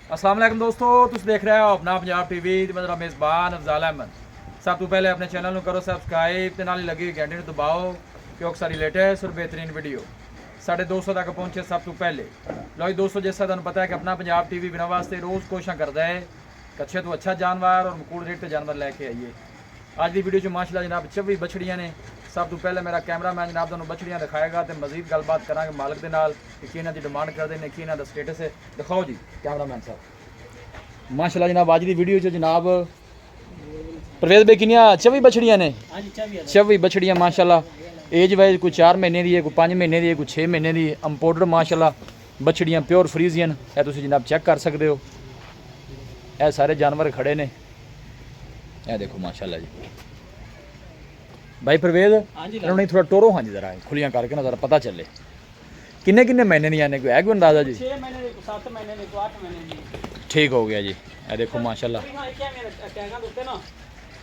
अस्सलाम वालेकुम दोस्तों, तुम देख रहे हो अपना पंजाब टीवी ते मेरा मेज़बान अफजाल अहमद। सब तो पहले अपने चैनल करो सबसक्राइब ते नाल ही लगी घंटे नूं दबाओ क्योंकि सारी लेटेस्ट और बेहतरीन वीडियो साढ़े 200 तक पहुँचे सब तो पहले। लो जी दोस्तों, जैसा तुहानूं पता है कि अपना पंजाब टीवी बिना वास्ते रोज़ कोशिश करता है कि अच्छे तो अच्छा जानवर और मकूल रेट जानवर लैके आइए। अज की वीडियो माशाल्लाह जनाब 24 बछड़ियाँ ने। सब तो पहले मेरा कैमरामैन जनाब तुहानूं बछड़ियाँ दिखाएगा तो मजीद गलबात करांगे मालिक के नाल कि इन्हां दी डिमांड करते हैं, कि इन्हां दा स्टेटस है। दिखाओ जी कैमरामैन साहब। माशाल्लाह जनाब अज की वीडियो जनाब परवेज भाई किनिया 24 बछड़ियाँ ने। 24 बछड़ियाँ माशाल्लाह एज वाइज कोई 4 महीने की है, कोई 5 महीने की है, कोई 6 महीने की। अंपोर्टर माशाल्लाह बछड़ियाँ प्योर फ्रीजियन है, तुम जनाब चेक कर सकते हो। यह सारे जानवर खड़े ने, यह देखो माशाल्लाह जी। भाई परवेज उन्होंने थोड़ा टोरो हाँ जी जरा खुलियाँ करके ना जरा पता चले किन्ने किन्ने महीने दी आने, कोई है कोई अंदाजा जी? 6 महीने 7 महीने 8 महीने। ठीक हो गया जी। यह देखो माशाल्लाह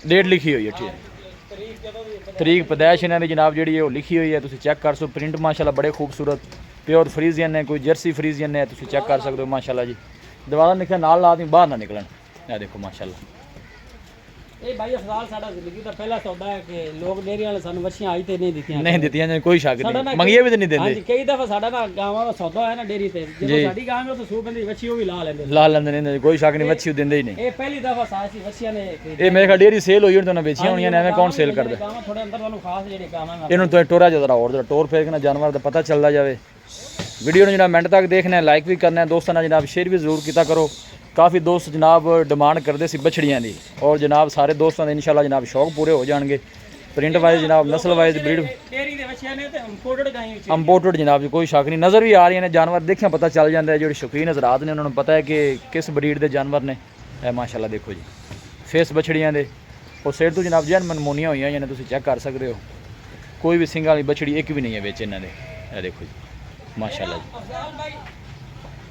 डेट लिखी हुई है, ठीक है तरीक पैदाइश इन्होंने जनाब जी वो लिखी हुई है, तुम चेक कर सो। प्रिंट माशाल्लाह बड़े खूबसूरत प्योर फ्रीजियन है, कोई जर्सी फ्रीजियन है, तुम चेक कर सकते हो माशाल्लाह जी। दरवाजा निकलिया नाल ला दी बाहर ना निकलन। यह देखो माशाल्लाह ਇਹ ਭਾਈ ਅਫਜ਼ਾਲ ਸਾਡਾ ਜ਼ਿੰਦਗੀ ਦਾ ਪਹਿਲਾ ਸੌਦਾ ਹੈ ਕਿ ਲੋਕ ਡੇਰੀ ਵਾਲੇ ਸਾਨੂੰ ਵੱਛੀਆਂ ਆਈ ਤੇ ਨਹੀਂ ਦਿੱਤੀਆਂ। नहीं ਦਿੱਤੀਆਂ ਨੇ, ਕੋਈ ਸ਼ੱਕ ਨਹੀਂ, ਮੰਗੀਆਂ ਵੀ ਤਾਂ ਨਹੀਂ ਦਿੰਦੇ। ਹਾਂਜੀ ਕਈ ਦਫਾ ਸਾਡਾ ਨਾ ਗਾਵਾਂ ਦਾ ਸੌਦਾ ਹੋਇਆ ਨਾ ਡੇਰੀ ਤੇ, ਜਦੋਂ ਸਾਡੀ ਗਾਂ ਨੂੰ ਤਾਂ ਸੂਪ ਦੀ ਵੱਛੀ ਉਹ ਵੀ ਲਾ ਲੈਂਦੇ ਲਾ ਲੈਂਦੇ ਨੇ, ਕੋਈ ਸ਼ੱਕ ਨਹੀਂ, ਵੱਛੀ ਦਿੰਦੇ ਹੀ ਨਹੀਂ। ਇਹ ਪਹਿਲੀ ਦਫਾ ਸਾਸੀ ਵੱਛੀਆਂ ਨੇ ਇਹ ਮੇਰੇ ਖਿਆਲ ਡੇਰੀ ਸੇਲ ਹੋਈ ਹੁਣ ਤਾਂ ਵੇਚੀਆਂ ਹੋਣੀਆਂ ਨੇ, ਐਵੇਂ ਕੌਣ ਸੇਲ ਕਰਦਾ? ਗਾਵਾਂ ਥੋੜੇ ਅੰਦਰ ਤੁਹਾਨੂੰ ਖਾਸ ਜਿਹੜੇ ਗਾਵਾਂ ਇਹਨੂੰ तो टोरा जरा और जरा टोर फेर के ना जानवर का पता चलता जाए। वीडियो ने जनाब मिनट तक देखना है, लाइक भी करना है, दोस्तों ने जनाब शेयर भी जरूर किया करो। काफ़ी दोस्त जनाब डिमांड करते सी बछड़ियाँ की और जनाब सारे दोस्तों के इंशाल्लाह जनाब शौक पूरे हो जाएंगे। प्रिंट वाइज जनाब नस्ल वाइज ब्रीड ਡੇਰੀ ਦੇ ਵੱਛੀਆਂ ਨੇ ਤੇ ਇੰਪੋਰਟਡ ਗਾਂ ਵਿੱਚ अंपोर्टेड जनाब कोई शक नहीं, नज़र भी आ रही है जानवर देखिया पता चल जाता है। जो शौकीन हजरात ने उन्होंने पता है कि किस ब्रीड के जानवर ने। माशाल्लाह देखो जी फेस बछड़ियाँ दे और सेठ तो जनाब जैन मनमोनिया हुई हैं, तुम चेक कर सकते हो। कोई भी सिंग वाली बछड़ी एक भी नहीं है बेच इन्होंने। यह देखो जी माशाल्लाह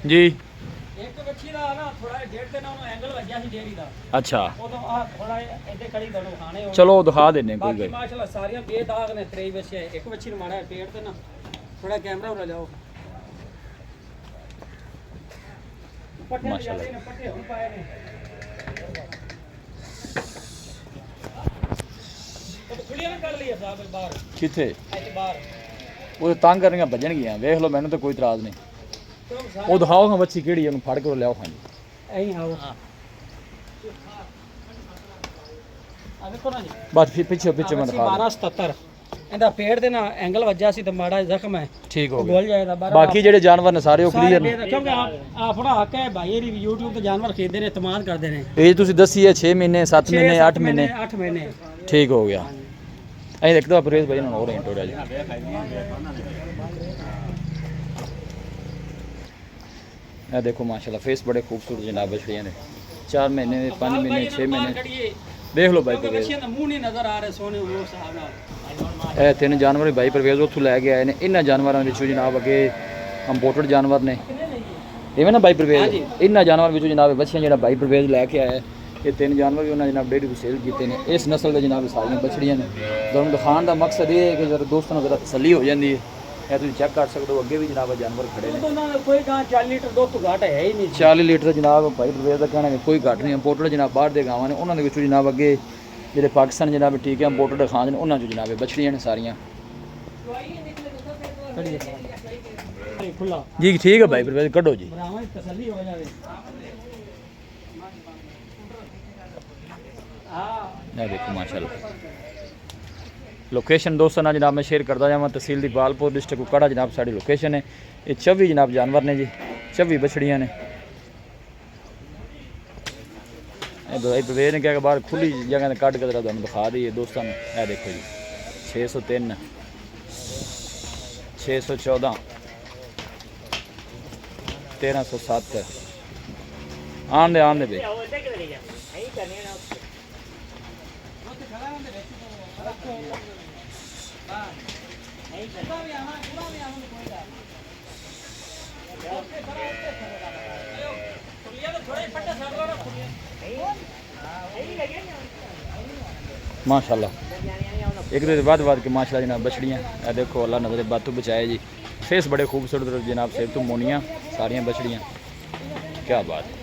जी। ਇੱਕ ਵੱਛੀ ਦਾ ਨਾ ਥੋੜਾ ਡੇਢ ਤੇ ਨਾ ਉਹਨੂੰ ਐਂਗਲ ਵੱਜਿਆ ਸੀ ਡੇਰੀ ਦਾ। अच्छा ਉਦੋਂ ਆ ਥੋੜਾ ਇੱਥੇ ਖੜੀ ਦੜੋ ਖਾਣੇ चलो दिखा देने कोई ਬਾਕੀ गल। ਮਾਸ਼ਾਅੱਲਾ ਸਾਰੀਆਂ ਬੇਦਾਗ ਨੇ ਤੇਰੀ ਵੱਛੇ। ਇੱਕ ਵੱਛੀ ਨੂੰ ਮਾੜਾ ਪੇੜ ਤੇ ਨਾ ਥੋੜਾ ਕੈਮਰਾ ਉਰਾ ਜਾਓ। ਪੱਠੇ ਮਾਸ਼ਾਅੱਲਾ। ਨੇ ਪੱਠੇ ਹੁਣ ਪਾਏ ਨੇ। ਉਹ ਖੁੱਲੀਆਂ ਨਾ ਕਰ ਲਈ ਸਾਹਿਬ ਬਾਹਰ किथे ਇੱਥੇ ਬਾਹਰ वो तंग करनियां भजन गया, वेख लो मैंने तो कोई इतराज नहीं। वो दिखाओ हाँ बच्ची केड़ी है, फड़ के लियाओ हाँ जी। ਐਂ ਆਓ ਆ ਵੇਖੋ ਨਾ ਜੀ बस फिर पीछे पीछे मैं दिखा 1277 ਇਹਦਾ ਪੇੜ ਤੇ ਨਾ ਐਂਗਲ ਵੱਜਿਆ ਸੀ ਤੇ ਮਾੜਾ ਜ਼ਖਮ ਹੈ, ठीक हो ਉਹ गया। ਗੋਲ ਜਾਏਗਾ। बाकी जेडे जानवर ने सारे क्लियर ने। ਕਿਉਂਕਿ ਆਪਣਾ ਹੱਕ ਹੈ ਭਾਈ, ਇਹ ਵੀ YouTube ਤੇ ਜਾਨਵਰ ਖਰੀਦਦੇ ਨੇ, ਇਤਮਾਦ ਕਰਦੇ ਨੇ। एज तुसी दसी है 6 महीने 7 महीने 8 महीने। 8 ਮਹੀਨੇ ठीक हो गया। अं देखते हो परहेज भाई और हिंट हो रहा जी। यह देखो माशाल्लाह फेस बड़े खूबसूरत जनाब बछड़ियाँ ने। 4 महीने 5 महीने 6 महीने देख लो भाई परवेज। ਬੱਚਿਆਂ ਦਾ ਮੂੰਹ ਨਹੀਂ ਨਜ਼ਰ ਆ ਰਿਹਾ ਸੋਹਣੇ ਉਹ ਹਿਸਾਬ ਨਾਲ। ਇਹ ਤਿੰਨ ਜਾਨਵਰ ਵੀ ਭਾਈ परवेज ਉੱਥੋਂ ਲੈ ਕੇ ਆਏ ਨੇ। ਇਹਨਾਂ ਜਾਨਵਰਾਂ ਵਿੱਚੋਂ ਜਨਾਬ ਅੱਗੇ ਇੰਪੋਰਟਡ ਜਾਨਵਰ ਨੇ, ਇਵੇਂ ਨਾ ਭਾਈ परवेज। ਇਹਨਾਂ ਜਾਨਵਰ ਵਿੱਚੋਂ ਜਨਾਬ ਬੱਚੀਆਂ ਜਿਹੜਾ ਭਾਈ परवेज ਲੈ ਕੇ ਆਇਆ, ਇਹ ਤਿੰਨ ਜਾਨਵਰ ਵੀ ਉਹਨਾਂ ਜਨਾਬ ਡੇਢ ਵੀ ਸੇਲ ਕੀਤੇ ਨੇ। ਇਸ ਨਸਲ ਦੇ ਜਨਾਬ ਸਾਰੀਆਂ ਬੱਛੜੀਆਂ ਨੇ। ਤੁਹਾਨੂੰ ਦਿਖਾਉਣ ਦਾ ਮਕਸਦ ਇਹ ਹੈ ਕਿ ਜਰਾ ਦੋਸਤਾਂ ਨੂੰ ਜਰਾ ਤਸੱਲੀ ਹੋ ਜਾਂਦੀ ਹੈ। ਇਹ ਤੁਸੀਂ ਚੈੱਕ ਕਰ ਸਕਦੇ ਹੋ, ਅੱਗੇ ਵੀ ਜਨਾਬ ਜਾਨਵਰ ਖੜੇ ਨੇ। ਉਦੋਂ ਨਾਲ ਕੋਈ ਗਾਂ 40 ਲੀਟਰ ਦੁੱਧ ਤੋਂ ਘੱਟ ਹੈ ਹੀ ਨਹੀਂ। 40 ਲੀਟਰ ਜਨਾਬ ਭਾਈ परवेज ਦਾ ਕਹਿਣਾ ਕਿ ਕੋਈ ਘੱਟ ਨਹੀਂ। ਇੰਪੋਰਟਡ ਜਨਾਬ ਬਾਹਰ ਦੇ ਗਾਵਾਂ ਨੇ, ਉਹਨਾਂ ਦੇ ਵਿੱਚੋਂ ਜਨਾਬ ਅੱਗੇ ਜਿਹੜੇ ਪਾਕਿਸਤਾਨ ਜਨਾਬ ਠੀਕ ਹੈ ਇੰਪੋਰਟਡ ਖਾਨ ਨੇ, ਉਹਨਾਂ 'ਚੋਂ ਜਨਾਬ ਬੱਛੜੀਆਂ ਨੇ ਸਾਰੀਆਂ। ਖੁੱਲਾ ਜੀ ਠੀਕ ਹੈ ਭਾਈ परवेज ਕੱਢੋ ਜੀ। ਬਰਾਵਾਂ ਦੀ ਤਸੱਲੀ ਹੋ ਜਾਵੇ। ये देखो माशाल्लाह लोकेशन दोस्तों ना जनाब मैं शेयर करता जावा। तहसील दीपालपुर डिस्ट्रिक्ट कुकड़ा जनाब साड़ी लोकेशन है। ये 24 जनाब जानवर ने जी, 24 बछड़ियाँ ने। भाई परवेज ने क्या कि बाहर खुली जगह कट के जरा तुहानूं दिखा दी है दोस्तों ने। यह देखो जी 603 614 1307 आन दे माशाल्लाह एक दो बाद के माशाल्लाह जनाब बछड़ियाँ। देखो अल्लाह नजर बातों बचाए जी। फेस बड़े खूबसूरत जनाब सेब तो मोनियाँ सारियाँ बछड़ियाँ, क्या बात है।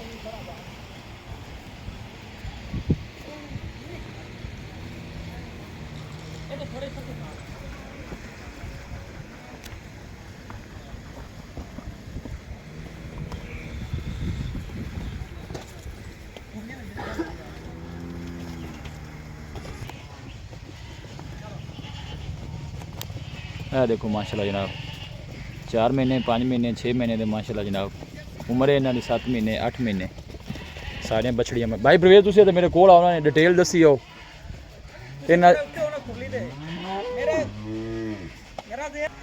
ਇਹ ਦੇਖੋ ਮਾਸ਼ਾਅੱਲਾ ਜਨਾਬ 4 ਮਹੀਨੇ 5 ਮਹੀਨੇ 6 ਮਹੀਨੇ ਦੇ ਮਾਸ਼ਾਅੱਲਾ ਜਨਾਬ ਉਮਰ ਹੈ ਇਹਨਾਂ ਦੀ 7 ਮਹੀਨੇ 8 ਮਹੀਨੇ ਸਾਰੀਆਂ ਬਛੜੀਆਂ ਭਾਈ ਪ੍ਰਵੇਸ਼ ਤੁਸੀਂ ਤਾਂ ਮੇਰੇ ਕੋਲ ਆਉਣਾ ਨੇ ਡਿਟੇਲ ਦੱਸੀ ਆਓ ਇਹਨਾਂ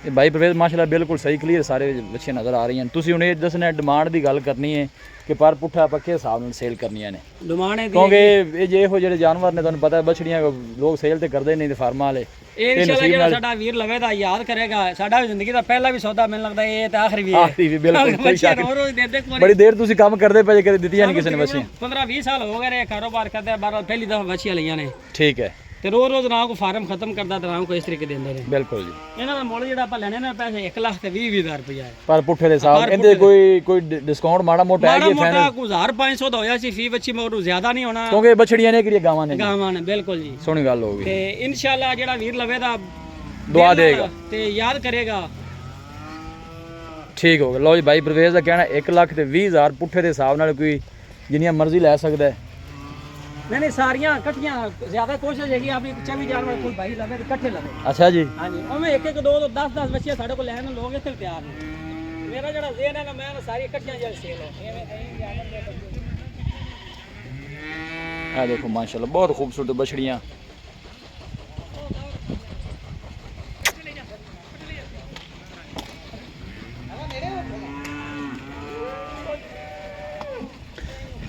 ਇਹ ਭਾਈ ਪ੍ਰਵੇਸ਼ ਮਾਸ਼ਾਅੱਲਾ ਬਿਲਕੁਲ ਸਹੀ ਕਲੀਅਰ ਸਾਰੇ ਬੱਚੇ ਨਜ਼ਰ ਆ ਰਹੀਆਂ ਤੁਸੀਂ ਹੁਣ ਇਹ ਦੱਸਣਾ ਡਿਮਾਂਡ ਦੀ ਗੱਲ ਕਰਨੀ ਹੈ ਕਿ ਪਰ ਪੁੱਠਾ ਪੱਕੇ ਹਿਸਾਬ ਨਾਲ ਸੇਲ ਕਰਨੀਆਂ ਨੇ ਡਿਮਾਂਡ ਹੈ ਕਿਉਂਕਿ ਇਹ ਜੇ ਇਹੋ ਜਿਹੜੇ ਜਾਨਵਰ ਨੇ ਤੁਹਾਨੂੰ ਪਤਾ ਬਛੜੀਆਂ ਲੋਕ ਸੇਲ ਤੇ ਕਰਦੇ ਨਹੀਂ ਤੇ ਫਾਰਮਾਂ ਵਾਲੇ ਇਹ ਇਨਸ਼ਾਅੱਲਾ ਜਿਹੜਾ ਸਾਡਾ ਵੀਰ ਲਵੇ ਦਾ ਯਾਦ ਕਰੇਗਾ ਸਾਡਾ ਵੀ ਜ਼ਿੰਦਗੀ ਦਾ ਪਹਿਲਾ ਵੀ ਸੌਦਾ ਮੈਨੂੰ ਲੱਗਦਾ ਇਹ ਤਾਂ ਆਖਰੀ ਵੀ ਹੈ ਆਖਰੀ ਵੀ ਬਿਲਕੁਲ ਕੋਈ ਸ਼ੱਕ ਰੋਜ਼ ਦੇ ਦੇ ਬੜੀ ਦੇਰ ਤੁਸੀਂ ਕੰਮ ਕਰਦੇ ਪਏ ਕਦੇ ਦਿੱਤੀਆਂ ਨਹੀਂ ਕਿਸੇ ਨੇ ਬੱਚੀਆਂ 15-20 ਸਾਲ ਹੋ ਗਏ ਨੇ ਕਾਰੋਬਾਰ ਕਰਦੇ ਬਾਰ ਪਹਿਲੀ ਦਫਾ ਬੱਚੀਆਂ ਲਈਆਂ ਨੇ ਠੀਕ ਹੈ ਤੇ ਰੋਜ਼ ਨਾ ਕੋ ਫਾਰਮ ਖਤਮ ਕਰਦਾ ਤੇ ਨਾ ਕੋਈ ਇਸ ਤਰੀਕੇ ਦਿੰਦੇ ਨੇ ਬਿਲਕੁਲ ਜੀ ਇਹਨਾਂ ਦਾ ਮੁੱਲ ਜਿਹੜਾ ਆਪਾਂ ਲੈਣੇ ਨੇ ਪੈਸੇ 1,20,000 ਰੁਪਇਆ ਹੈ ਪਰ ਪੁੱਠੇ ਦੇ ਹਿਸਾਬ ਇਹਦੇ ਕੋਈ ਡਿਸਕਾਊਂਟ ਮਾੜਾ ਮੋਟਾ ਹੈ ਕਿ ਫਾਈਨਲ ਕੋਈ 1,500 ਦਾ ਹੋਇਆ ਸੀ ਫੀ ਬੱਚੀ ਮਗਰ ਜ਼ਿਆਦਾ ਨਹੀਂ ਹੋਣਾ ਕਿਉਂਕਿ ਬਛੜੀਆਂ ਨੇ ਕਿਹੜੀਆਂ ਗਾਵਾਂ ਨੇ ਗਾਵਾਂ ਨੇ ਬਿਲਕੁਲ ਜੀ ਸੋਹਣੀ ਗੱਲ ਹੋ ਗਈ ਤੇ ਇਨਸ਼ਾਅੱਲਾ ਜਿਹੜਾ ਵੀਰ ਲਵੇ ਦਾ ਦੁਆ ਦੇਗਾ ਤੇ ਯਾਦ ਕਰੇਗਾ ਠੀਕ ਹੋ ਗਿਆ ਲਓ ਜੀ ਭਾਈ ਪ੍ਰਵੇਸ਼ ਦਾ ਕਹਿਣਾ 1,20,000 ਪੁੱਠੇ ਦੇ ਹਿਸਾਬ ਨਾਲ ਕੋਈ ਜਿੰਨੀਆਂ ਮਰਜ਼ੀ ਲੈ ਸਕਦਾ ਹੈ नहीं सारियां इकट्ठियां ज्यादा कोशिश है कि आप 24 जानवर कोई भाई लगे तो इकट्ठे लगे अच्छा जी हाँ जी और मैं एक एक दो 10 बच्चियां साढ़े को लैन लोग इतने तैयार हैं मेरा जरा ज़हन है ना मैं सारी इकट्ठियां जल सेल हो देखो माशाल्लाह बहुत खूबसूरत बछड़ियां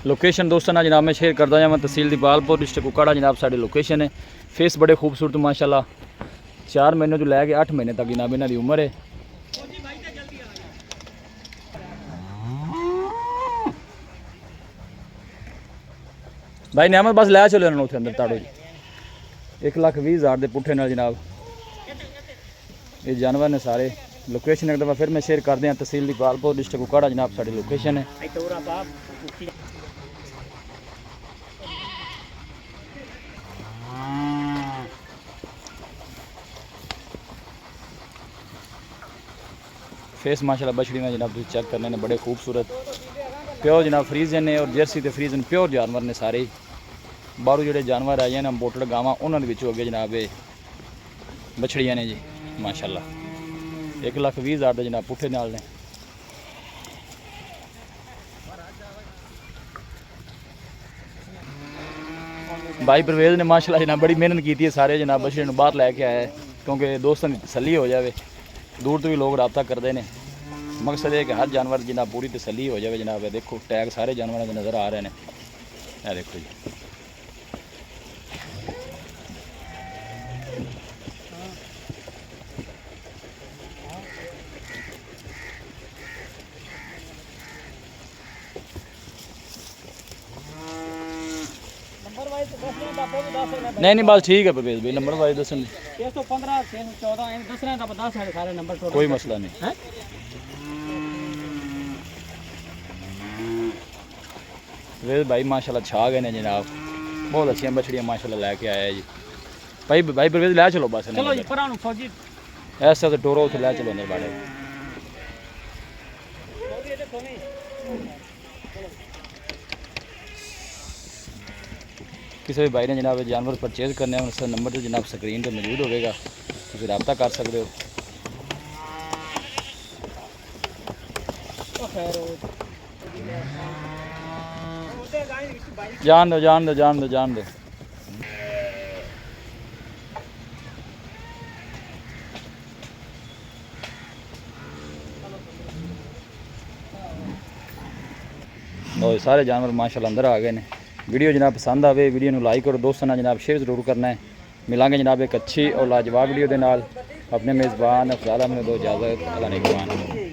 लोकेशन दोस्तों ना जनाब मैं शेयर करता जावा तहसील दीपालपुर डिस्ट्रिक्ट कुकाड़ा जनाब साड़ी लोकेशन है फेस बड़े खूबसूरत माशाल्लाह 4 महीने तो लैके 8 महीने तक जनाब इन्हों की उम्र है भाई नियामत बस लै चलो इन्होंने उत्थे अंदर ताड़ो जी 1,20,000 के पुट्ठे नाल जनाब ये जानवर ने सारे लोकेशन एक दफ़ा फिर मैं शेयर कर दें तहसील दीपालपुर डिस्ट्रिक्ट कुकाड़ा जनाब साड़ी लोकेशन है फेस माशाल्लाह बछड़ी ने जनाब चेक करने ने बड़े खूबसूरत प्योर जनाब फ्रीजन ने और जर्सी ते फ्रीजन प्योर जानवर ने सारे बाहरों जोड़े जानवर आए हैं बोटड़ गावां उन्होंने अगे जनाब बछड़ियाँ ने जी माशाल्लाह 1,20,000 के जनाब पुट्ठे नाल ने भाई प्रवेश ने माशाल्लाह जनाब बड़ी मेहनत की है सारे जनाब बछड़े बाहर लैके आया है क्योंकि दोस्तों की तसल्ली हो जाए दूर तो भी लोग रबता करते हैं मकसद है कि हर जानवर जनाब पूरी तसल्ली हो जाए जनाब देखो टैग सारे जानवरों के नज़र आ रहे हैं देखो जी नहीं बस ठीक है प्रवेश भाई नंबर वाइज दस 115 614 दसने का 10 है सारे नंबर टोटल कोई मसला नहीं प्रवेश भाई माशाल्लाह छा गए ने जनाब बहुत अच्छी बछड़ियाँ माशाल्लाह लैके आया जी भाई प्रवेश लै चलो बस चलो जी परानु फौजी ऐसा तो टोरो उसे लै चलो अंदर बाड़े किसी भी भाई ने जनाब जानवर परचेज करने उसका नंबर तो जनाब स्क्रीन पर मौजूद होगा तुम रबता कर सकते हो जान दो और सारे जानवर माशाल्लाह अंदर आ गए ने वीडियो जनाब पसंद आवे वीडियो को लाइक करो दोस्तों ना जनाब शेयर जरूर करना है मिलांगे जनाब एक अच्छी और लाजवाब वीडियो के नाल अपने मेज़बान अफजाल अहमद दो इजाज़त अल्लाह ने